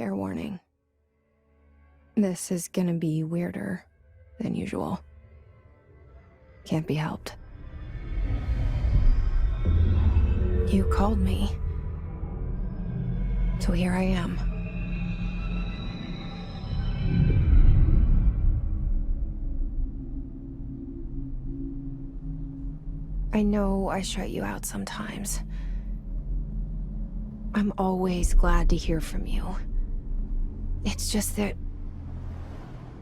Fair warning. This is gonna be weirder than usual. Can't be helped. You called me. So here I am. I know I shut you out sometimes. I'm always glad to hear from you. It's just that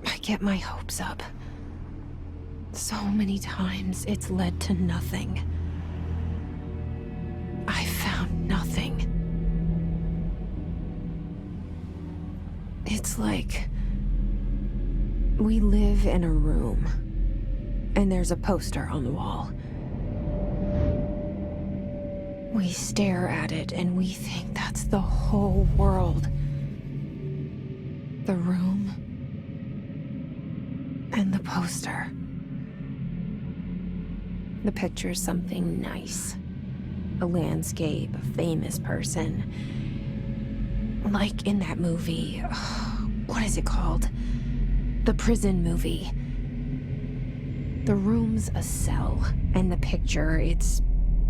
I get my hopes up. So many times it's led to nothing. I found nothing. It's like we live in a room, and there's a poster on the wall. We stare at it and we think that's the whole world. The room and the poster. The picture's something nice. A landscape, a famous person. Like in that movie, what is it called? The prison movie. The room's a cell, and the picture, it's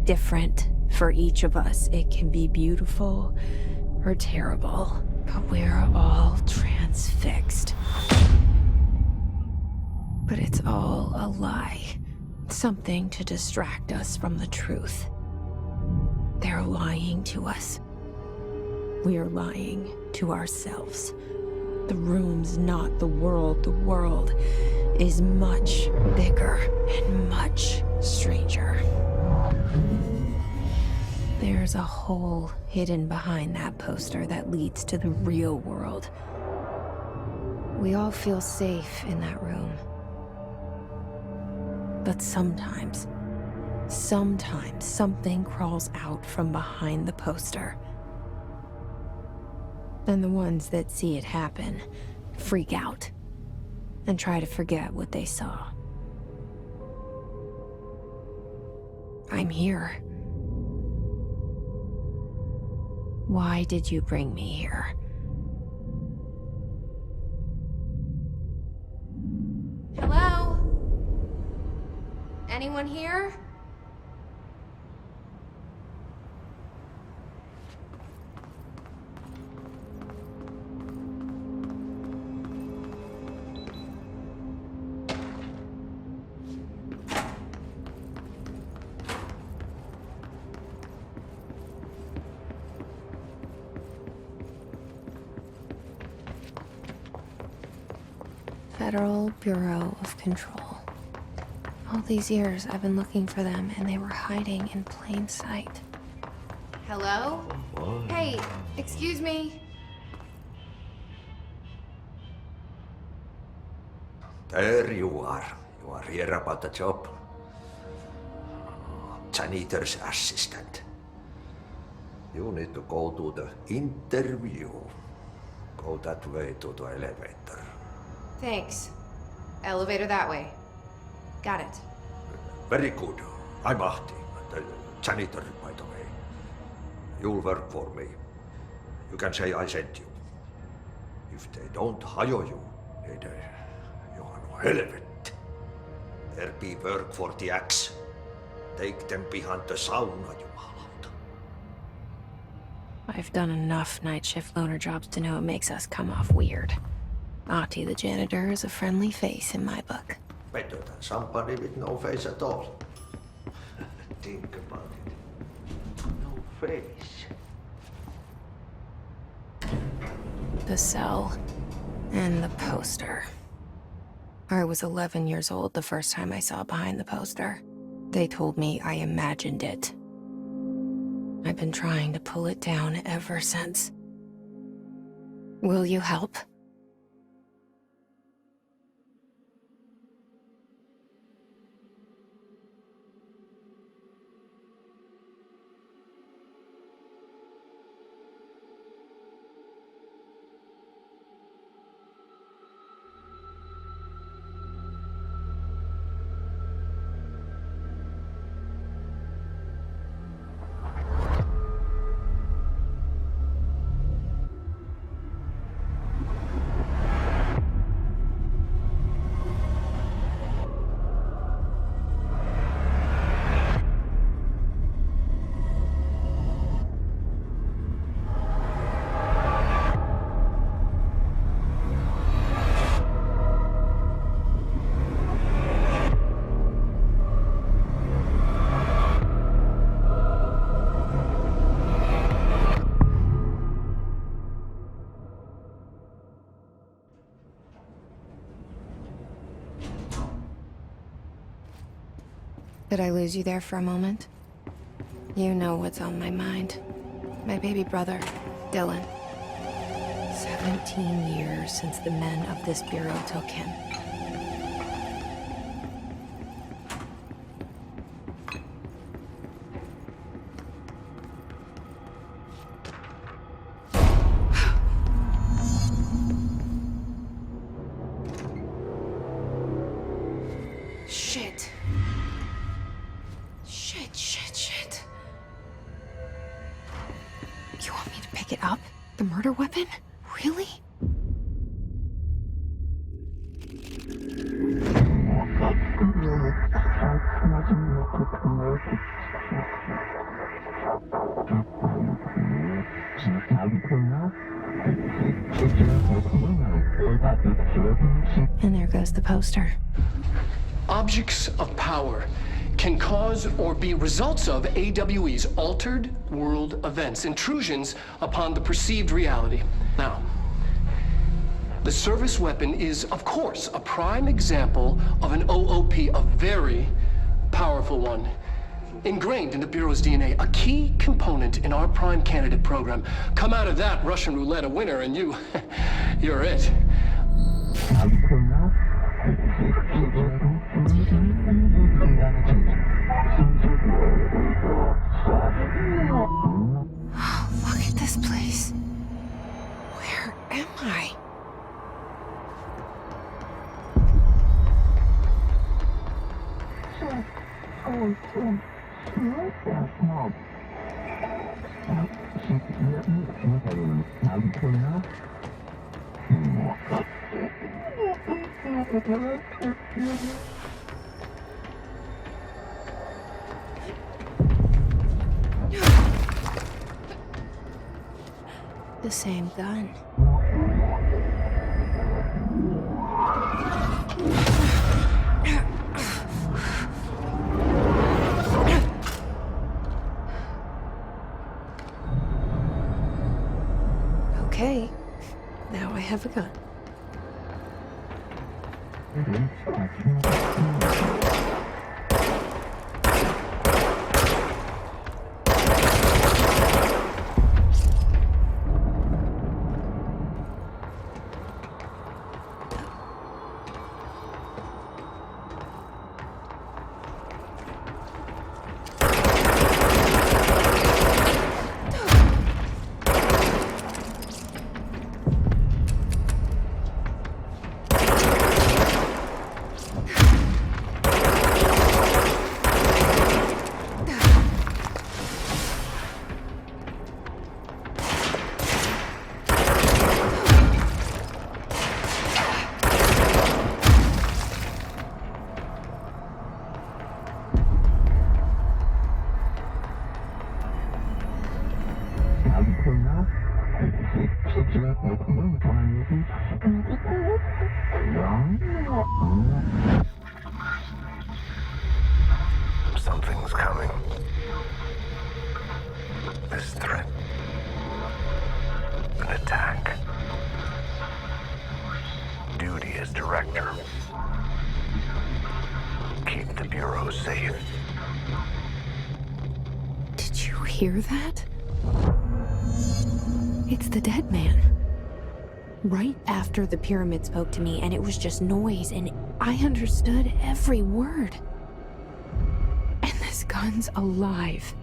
different for each of us. It can be beautiful or terrible, but we're all transfixed. But it's all a lie. Something to distract us from the truth. They're lying to us. We're lying to ourselves. The room's not the world. The world is much bigger and much stranger. There's a hole hidden behind that poster that leads to the real world. We all feel safe in that room. But sometimes something crawls out from behind the poster. And the ones that see it happen freak out and try to forget what they saw. I'm here. Why did you bring me here? Hello? Anyone here? Federal Bureau of Control. All these years I've been looking for them, and they were hiding in plain sight. Hello? Hey, excuse me. There you are. You are here about the job. Janitor's assistant. You need to go to the interview. Go that way to the elevator. Thanks. Elevator that way. Got it. Very good. I'm Ahti, the janitor, by the way. You'll work for me. You can say I sent you. If they don't hire you, then you are no helvet. There be work for the axe. Take them behind the sauna, jumalauta. I've done enough night shift loner jobs to know it makes us come off weird. Ahti the janitor is a friendly face in my book. Better than somebody with no face at all. Think about it. No face. The cell and the poster. I was 11 years old the first time I saw behind the poster. They told me I imagined it. I've been trying to pull it down ever since. Will you help? Did I lose you there for a moment? You know what's on my mind. My baby brother, Dylan. 17 years since the men of this bureau took him. Shit. Shit. You want me to pick it up? The murder weapon? Really? And there goes the poster. Objects of power can cause or be results of AWE's altered world events, intrusions upon the perceived reality. Now, the service weapon is, of course, a prime example of an OOP, a very powerful one, ingrained in the Bureau's DNA, a key component in our prime candidate program. Come out of that Russian roulette a winner and you're it. Look at this place. Where am I? The same gun. Okay, now I have a gun. Something's coming. This threat. An attack. Duty as director. Keep the Bureau safe. Did you hear that? It's the dead man. Right after the pyramid spoke to me, and it was just noise, and I understood every word. And this gun's alive.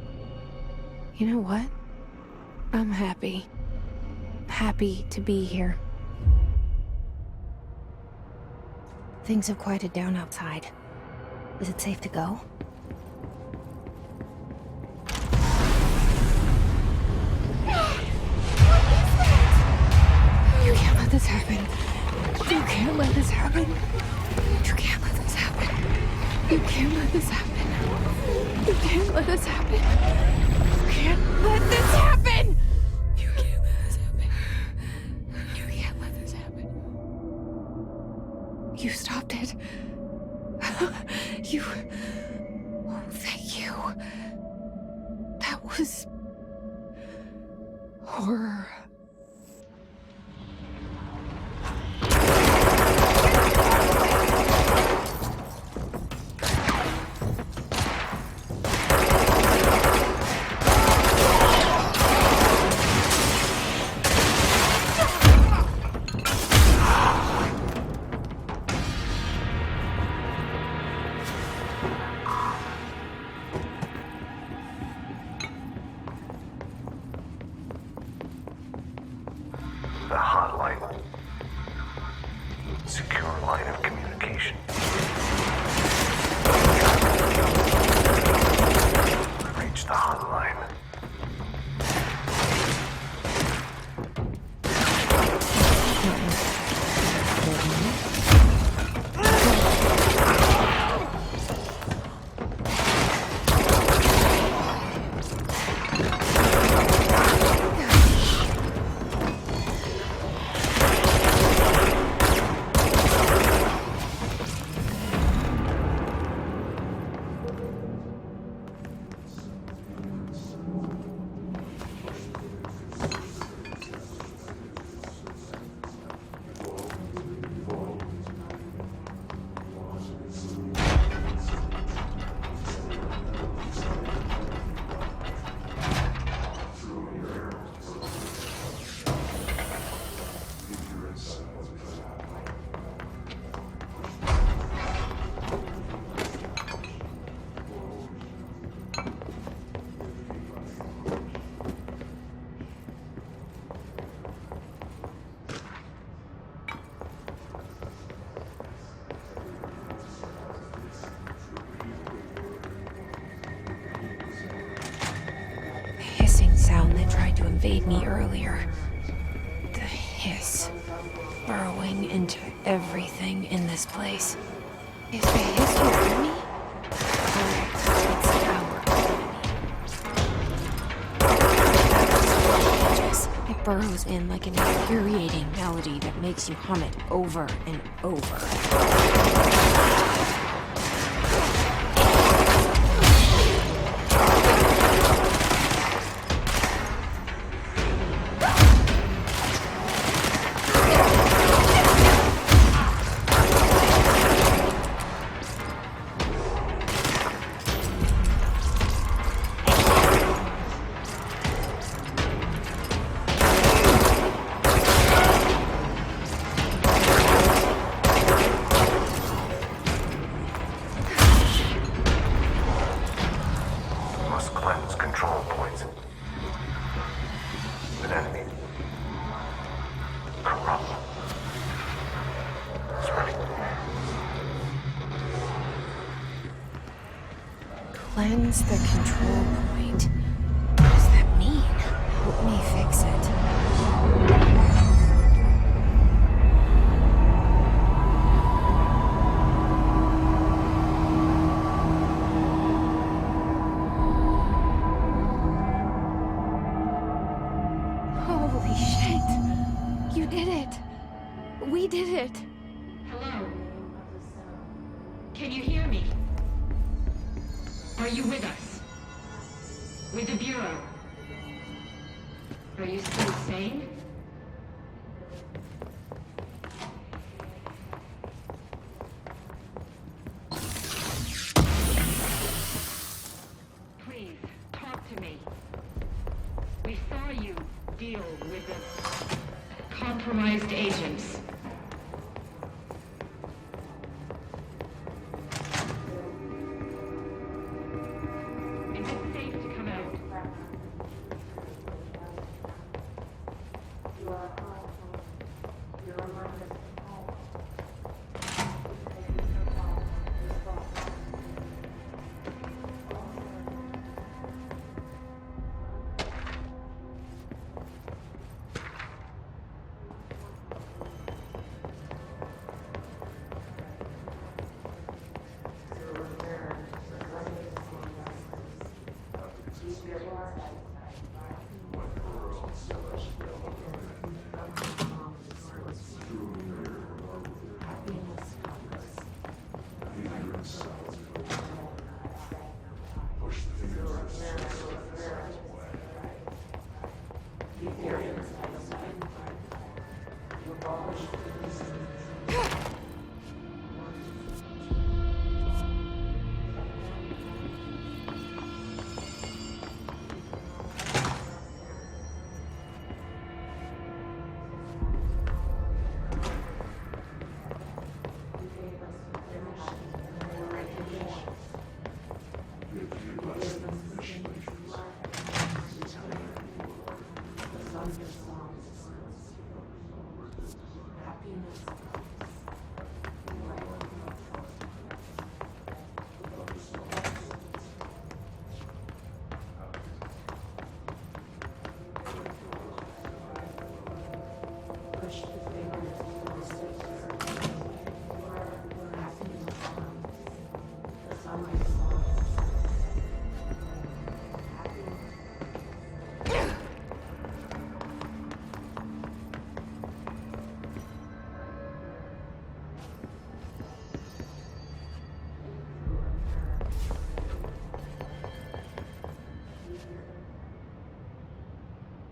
You know what? I'm happy. Happy to be here. Things have quieted down outside. Is it safe to go? You can't let this happen. You can't let this happen. You can't let this happen. You can't let this happen. You can't let this happen. You can't let this happen. You can't let this happen. You can't let this happen. You stopped it. You... Oh, thank you. That was... horror. The hotline. Secure line of communication. Reach the hotline. Sound that tried to invade me earlier. The hiss, burrowing into everything in this place. Is the hiss your enemy? Or it's our enemy? It burrows in like an infuriating melody that makes you hum it over and over. Cleanse the control point. What does that mean? Help me fix it. Holy shit! You did it! We did it! Hello? Can you hear me? Are you with us? With the Bureau? Are you still sane? Please, talk to me. We saw you deal with the compromised agents.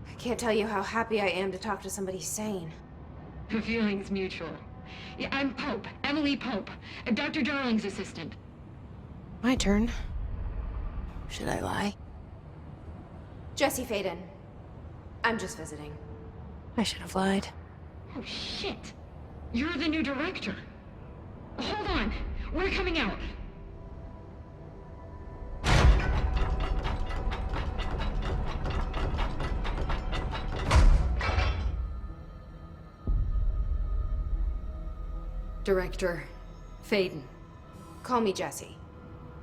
I can't tell you how happy I am to talk to somebody sane. The feeling's mutual. Yeah, I'm Pope, Emily Pope, Dr. Darling's assistant. My turn. Should I lie? Jesse Faden. I'm just visiting. I should have lied. Oh, shit. You're the new director. Hold on. We're coming out. Director Faden. Call me Jesse.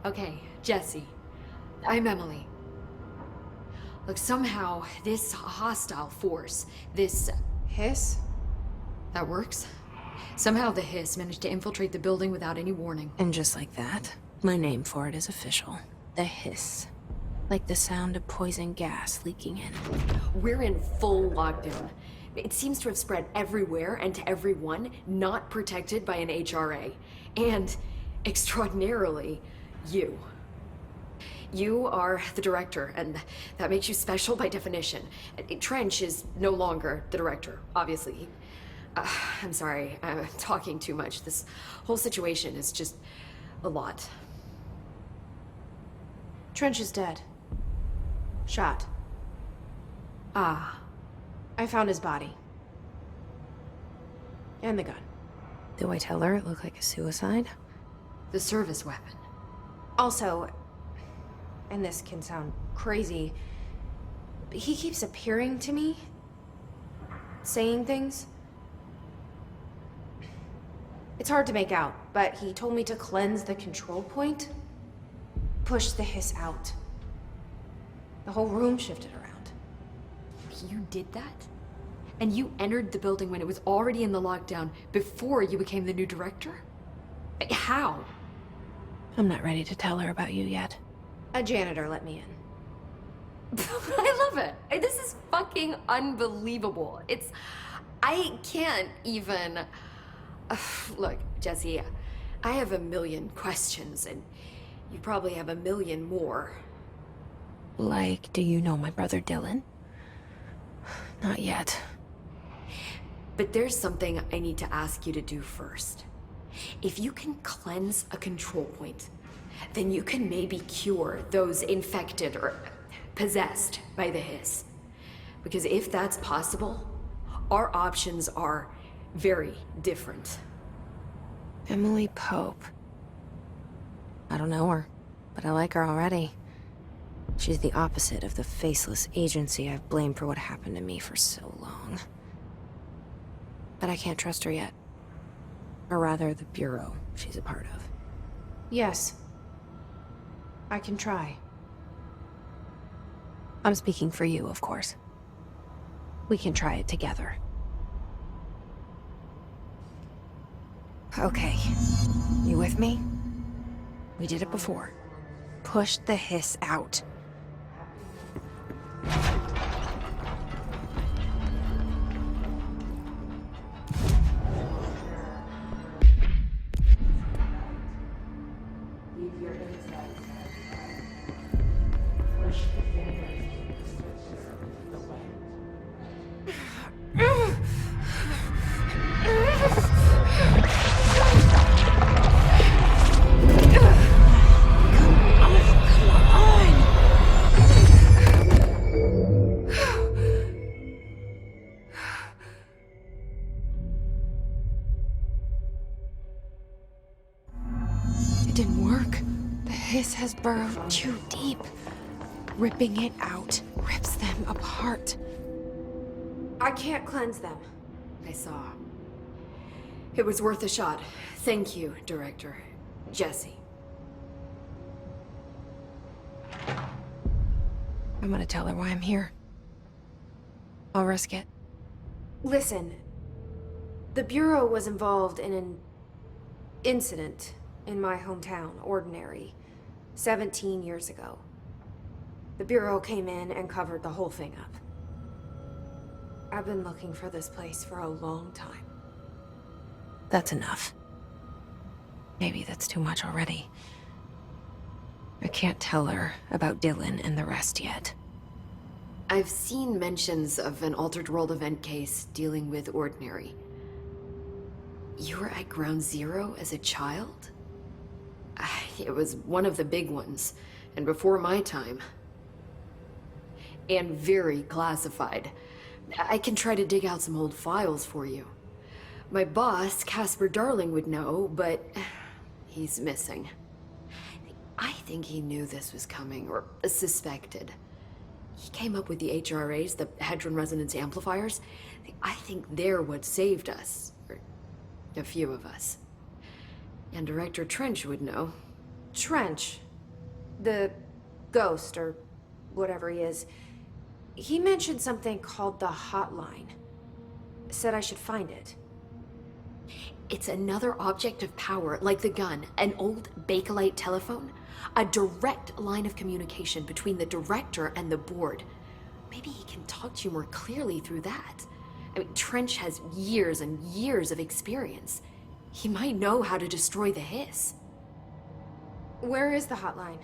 Okay, Jesse. I'm Emily. Look, somehow this hostile force, this... Hiss? that works? Somehow the hiss managed to infiltrate the building without any warning. And just like that, my name for it is official. The hiss. Like the sound of poison gas leaking in. We're in full lockdown. It seems to have spread everywhere and to everyone not protected by an HRA. And, extraordinarily, you. You are the director, and that makes you special by definition. Trench is no longer the director, obviously. I'm sorry, I'm talking too much. This whole situation is just a lot. Trench is dead. Shot. Ah. I found his body. And the gun. Do I tell her it looked like a suicide? The service weapon. Also, and this can sound crazy, but he keeps appearing to me, saying things. It's hard to make out, but he told me to cleanse the control point, push the hiss out. The whole room shifted around. You did that? And you entered the building when it was already in the lockdown before you became the new director? How? I'm not ready to tell her about you yet. A janitor let me in. I love it. This is fucking unbelievable. I can't even... Look, Jesse, I have a million questions, and you probably have a million more. Like, do you know my brother Dylan? Not yet. But there's something I need to ask you to do first. If you can cleanse a control point, then you can maybe cure those infected or possessed by the hiss. Because if that's possible, our options are very different. Emily Pope. I don't know her, but I like her already. She's the opposite of the faceless agency I've blamed for what happened to me for so long. But I can't trust her yet. Or rather, the bureau she's a part of. Yes. I can try. I'm speaking for you, of course. We can try it together. Okay. You with me? We did it before. Push the hiss out. It didn't work. The hiss has burrowed too deep. Ripping it out rips them apart. I can't cleanse them. I saw. It was worth a shot. Thank you, Director. Jesse. I'm gonna tell her why I'm here. I'll risk it. Listen, the Bureau was involved in an incident in my hometown, Ordinary, 17 years ago. The Bureau came in and covered the whole thing up. I've been looking for this place for a long time. That's enough. Maybe that's too much already. I can't tell her about Dylan and the rest yet. I've seen mentions of an Altered World event case dealing with Ordinary. You were at Ground Zero as a child? It was one of the big ones, and before my time. And very classified. I can try to dig out some old files for you. My boss, Casper Darling, would know, but he's missing. I think he knew this was coming, or suspected. He came up with the HRAs, the Hadron Resonance Amplifiers. I think they're what saved us. Or a few of us. And Director Trench would know. Trench? The ghost, or whatever he is. He mentioned something called the Hotline. Said I should find it. It's another object of power, like the gun, an old Bakelite telephone. A direct line of communication between the director and the board. Maybe he can talk to you more clearly through that. I mean, Trench has years and years of experience. He might know how to destroy the hiss. Where is the Hotline?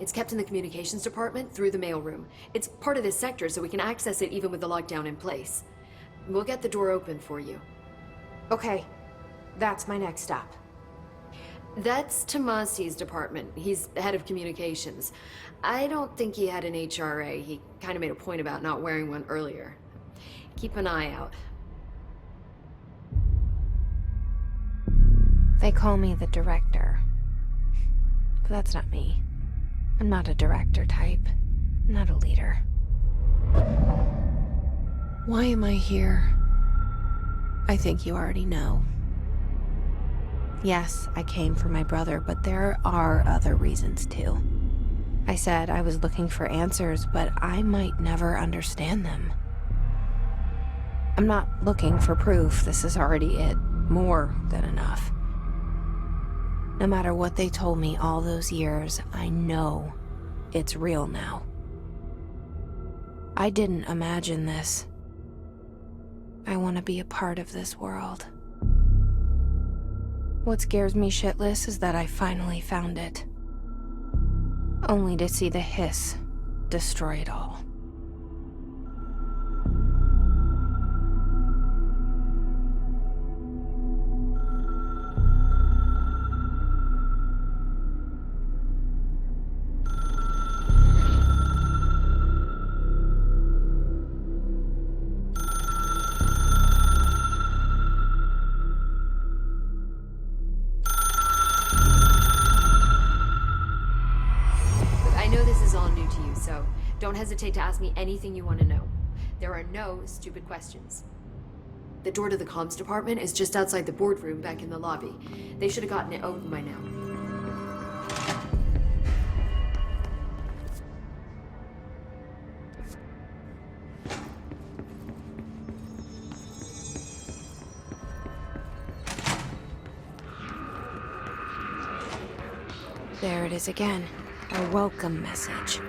It's kept in the communications department through the mailroom. It's part of this sector, so we can access it even with the lockdown in place. We'll get the door open for you. Okay, that's my next stop. That's Tomasi's department. He's head of communications. I don't think he had an HRA. He kind of made a point about not wearing one earlier. Keep an eye out. They call me the director. But that's not me. I'm not a director type. I'm not a leader. Why am I here? I think you already know. Yes, I came for my brother, but there are other reasons too. I said I was looking for answers, but I might never understand them. I'm not looking for proof. This is already it. More than enough. No matter what they told me all those years, I know it's real now. I didn't imagine this. I want to be a part of this world. What scares me shitless is that I finally found it. Only to see the hiss destroy it all. Don't hesitate to ask me anything you want to know. There are no stupid questions. The door to the comms department is just outside the boardroom back in the lobby. They should have gotten it open by now. There it is again. A welcome message.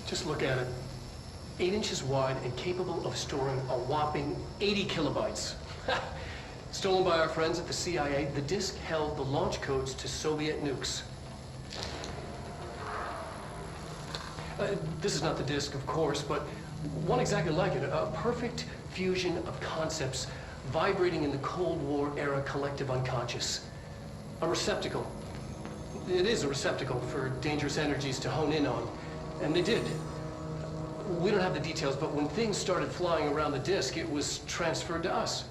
Just look at it. 8 inches wide and capable of storing a whopping 80 kilobytes. Stolen by our friends at the CIA, the disk held the launch codes to Soviet nukes. This is not the disk, of course, but one exactly like it. A perfect fusion of concepts vibrating in the Cold War era collective unconscious. A receptacle. It is a receptacle for dangerous energies to hone in on. And they did. We don't have the details, but when things started flying around the disk, it was transferred to us.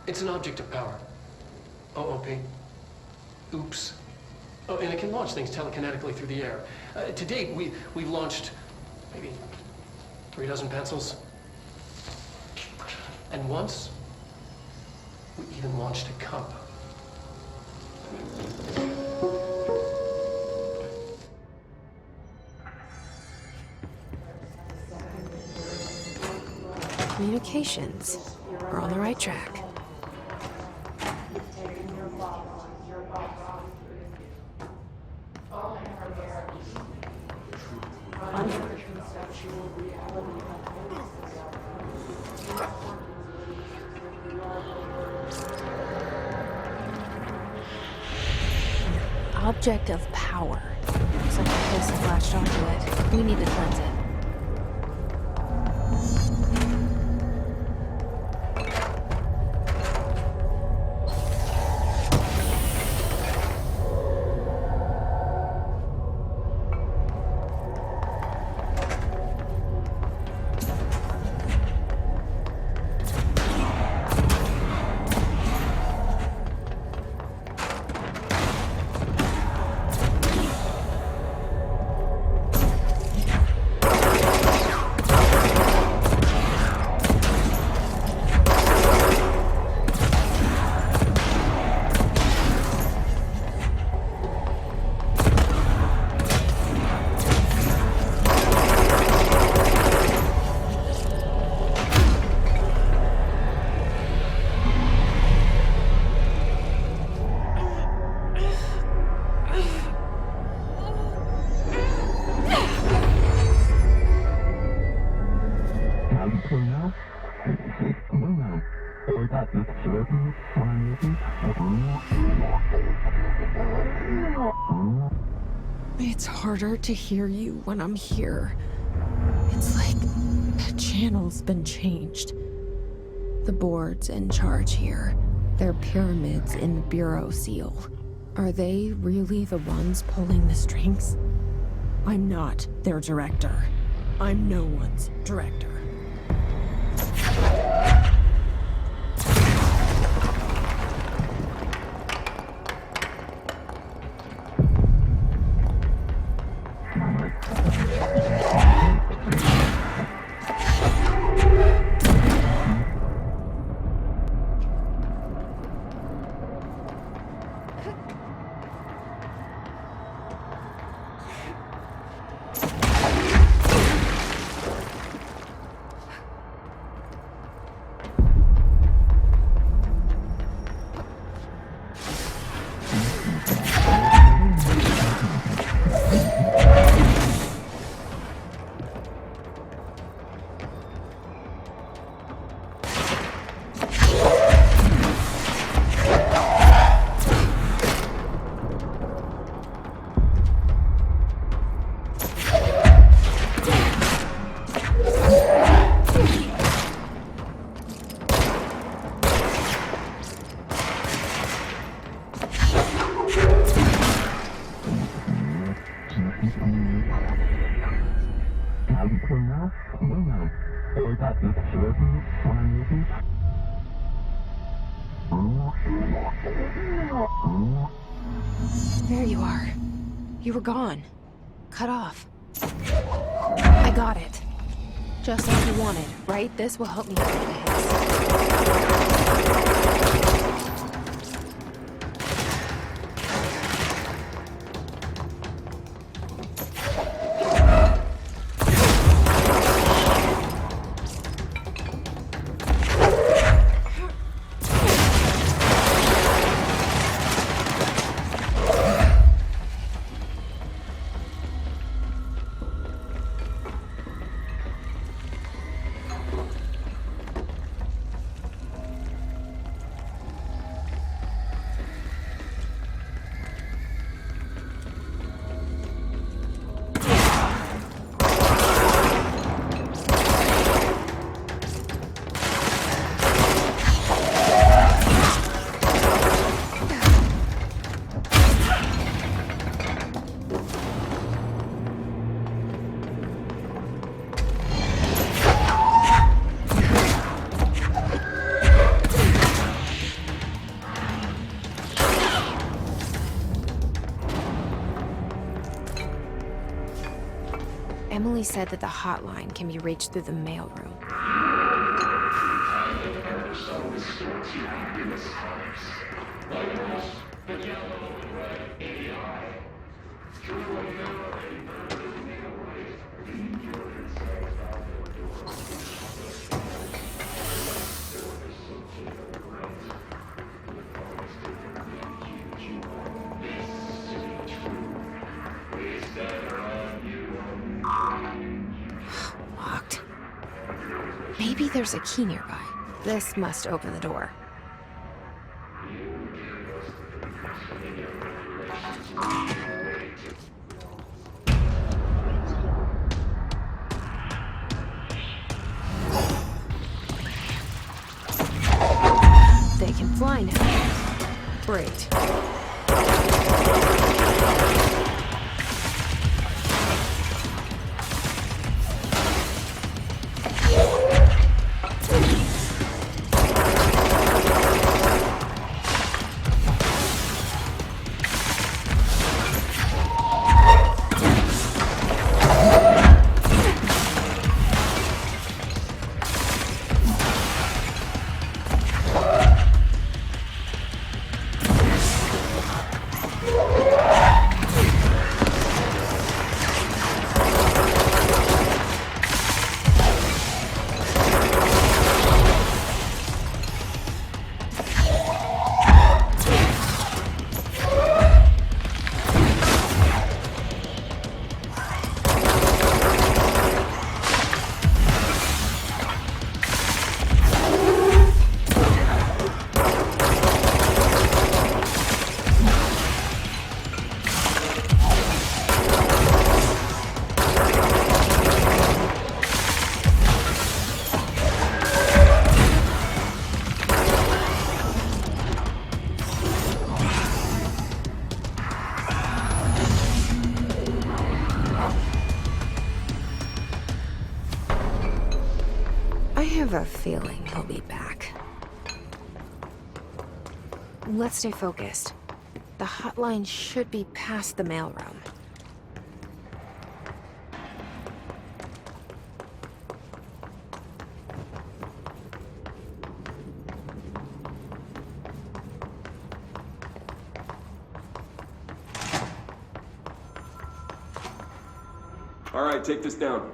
It's an object of power. OOP. Oops. Oh, and it can launch things telekinetically through the air. To date, we've launched maybe 3 dozen pencils. And once, we even launched a cup. Communications. We're on the right track. Object of power. Looks like the place has latched onto it. We need to cleanse it. It's harder to hear you when I'm here. It's like the channel's been changed. The board's in charge here. They're pyramids in the Bureau seal. Are they really the ones pulling the strings? I'm not their director. I'm no one's director. There you are. You were gone. Cut off. I got it. Just like you wanted, right? This will help me out with the hits. Emily said that the hotline can be reached through the mailroom. Locked. Maybe there's a key nearby. This must open the door. They can fly now. Great. I have a feeling he'll be back. Let's stay focused. The hotline should be past the mailroom. All right, take this down.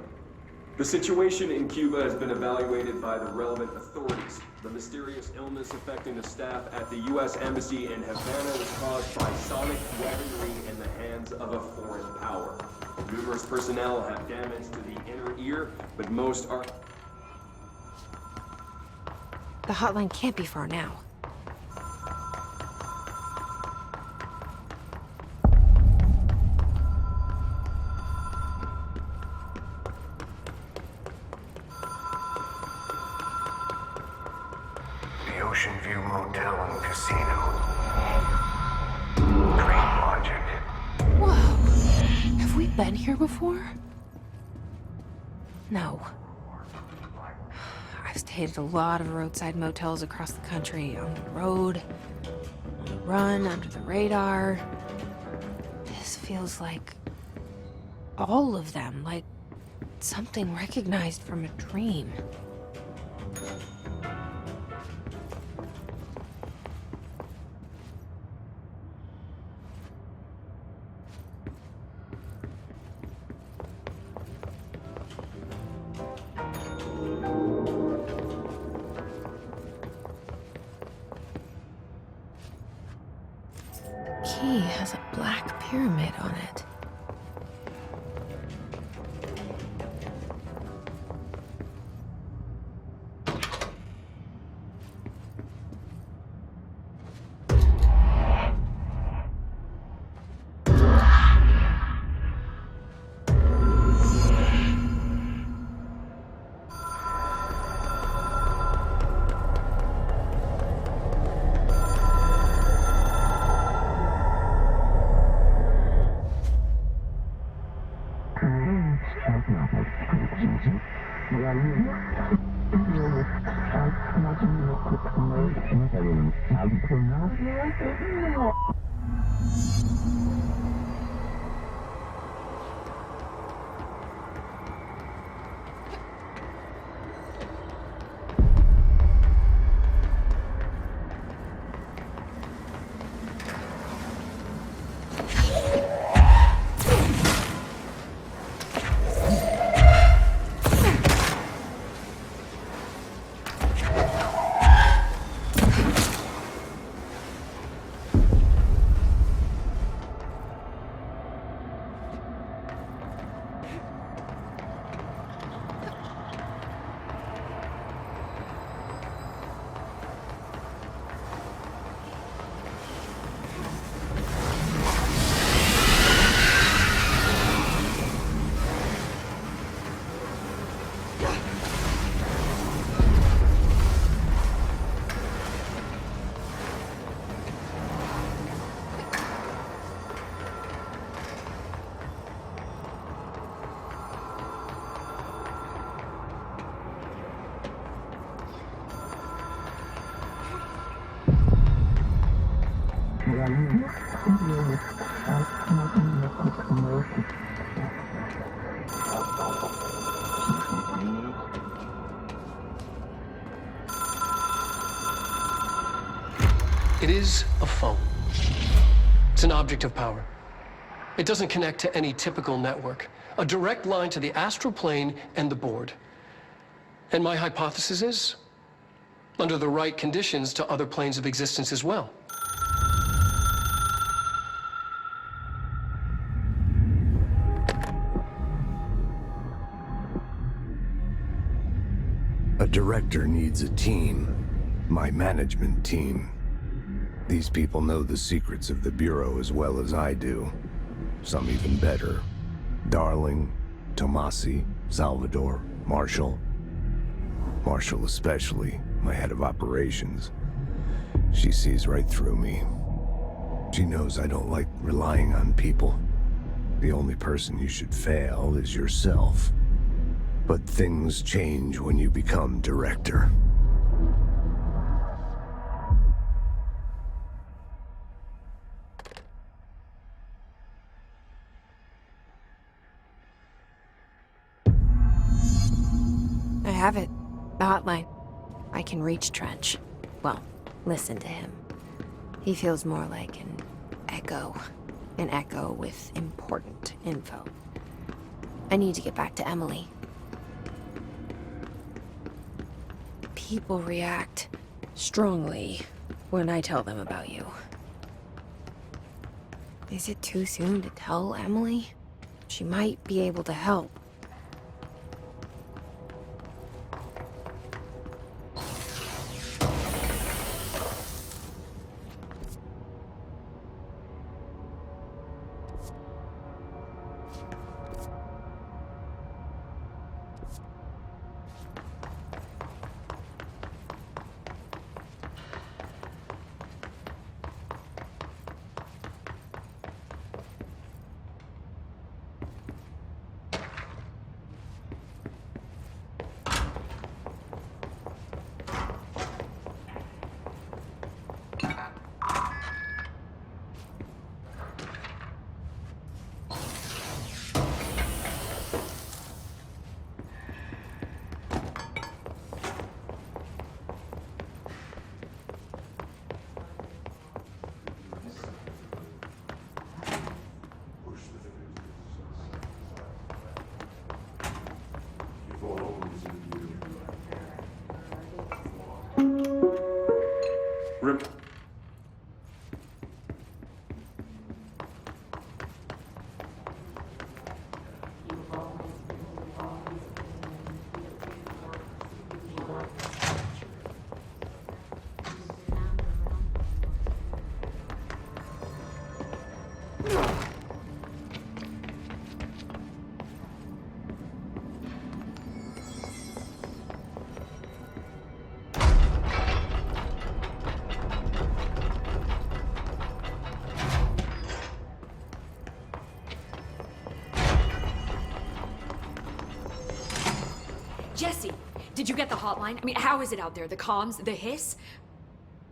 The situation in Cuba has been evaluated by the relevant authorities. The mysterious illness affecting the staff at the U.S. Embassy in Havana was caused by sonic weaponry in the hands of a foreign power. Numerous personnel have damage to the inner ear, but most are... The hotline can't be far now. The Ocean View Motel and Casino. Great logic. Whoa! Have we been here before? No. I've stayed at a lot of roadside motels across the country, on the road, on the run, under the radar. This feels like all of them, like something recognized from a dream. Key has a black pyramid on it. It is a phone. It's an object of power. It doesn't connect to any typical network. A direct line to the astral plane and the board. And my hypothesis is, under the right conditions, to other planes of existence as well. A director needs a team. My management team. These people know the secrets of the Bureau as well as I do. Some even better. Darling, Tomasi, Salvador, Marshall. Marshall especially, my head of operations. She sees right through me. She knows I don't like relying on people. The only person you should fail is yourself. But things change when you become director. I have it. The hotline. I can reach Trench. Well, listen to him. He feels more like an echo. An echo with important info. I need to get back to Emily. People react strongly when I tell them about you. Is it too soon to tell Emily? She might be able to help. Rip. Jesse, did you get the hotline? I mean, how is it out there? The comms, the hiss?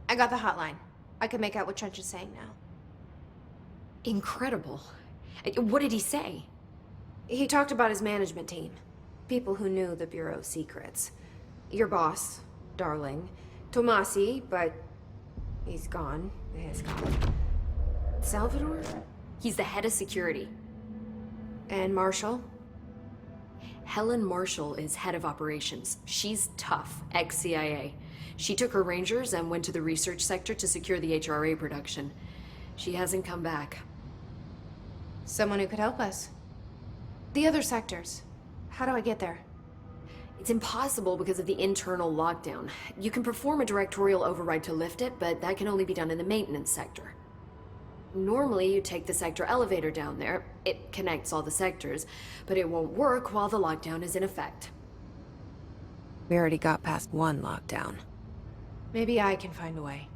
I got the hotline. I can make out what Trench is saying now. Incredible. What did he say? He talked about his management team. People who knew the Bureau's secrets. Your boss, Darling. Tomasi, but he's gone. He's gone. Salvador? He's the head of security. And Marshall? Helen Marshall is head of operations. She's tough, ex-CIA. She took her Rangers and went to the research sector to secure the HRA production. She hasn't come back. Someone who could help us. The other sectors. How do I get there? It's impossible because of the internal lockdown. You can perform a directorial override to lift it, but that can only be done in the maintenance sector. Normally, you take the sector elevator down there. It connects all the sectors, but it won't work while the lockdown is in effect. We already got past one lockdown. Maybe I can find a way.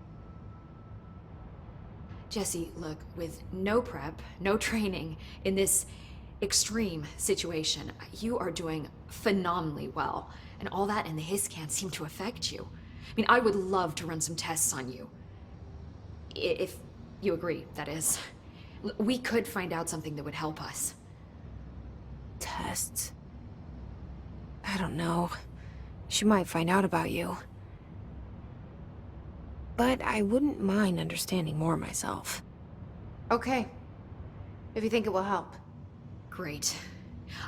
Jesse, look, with no prep, no training, in this extreme situation, you are doing phenomenally well. And all that and the hiss can't seem to affect you. I mean, I would love to run some tests on you. If you agree, that is. We could find out something that would help us. Tests? I don't know. She might find out about you. But I wouldn't mind understanding more myself. Okay. If you think it will help. Great.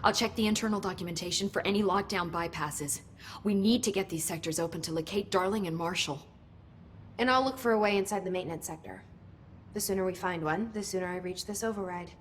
I'll check the internal documentation for any lockdown bypasses. We need to get these sectors open to locate Darling and Marshall. And I'll look for a way inside the maintenance sector. The sooner we find one, the sooner I reach this override.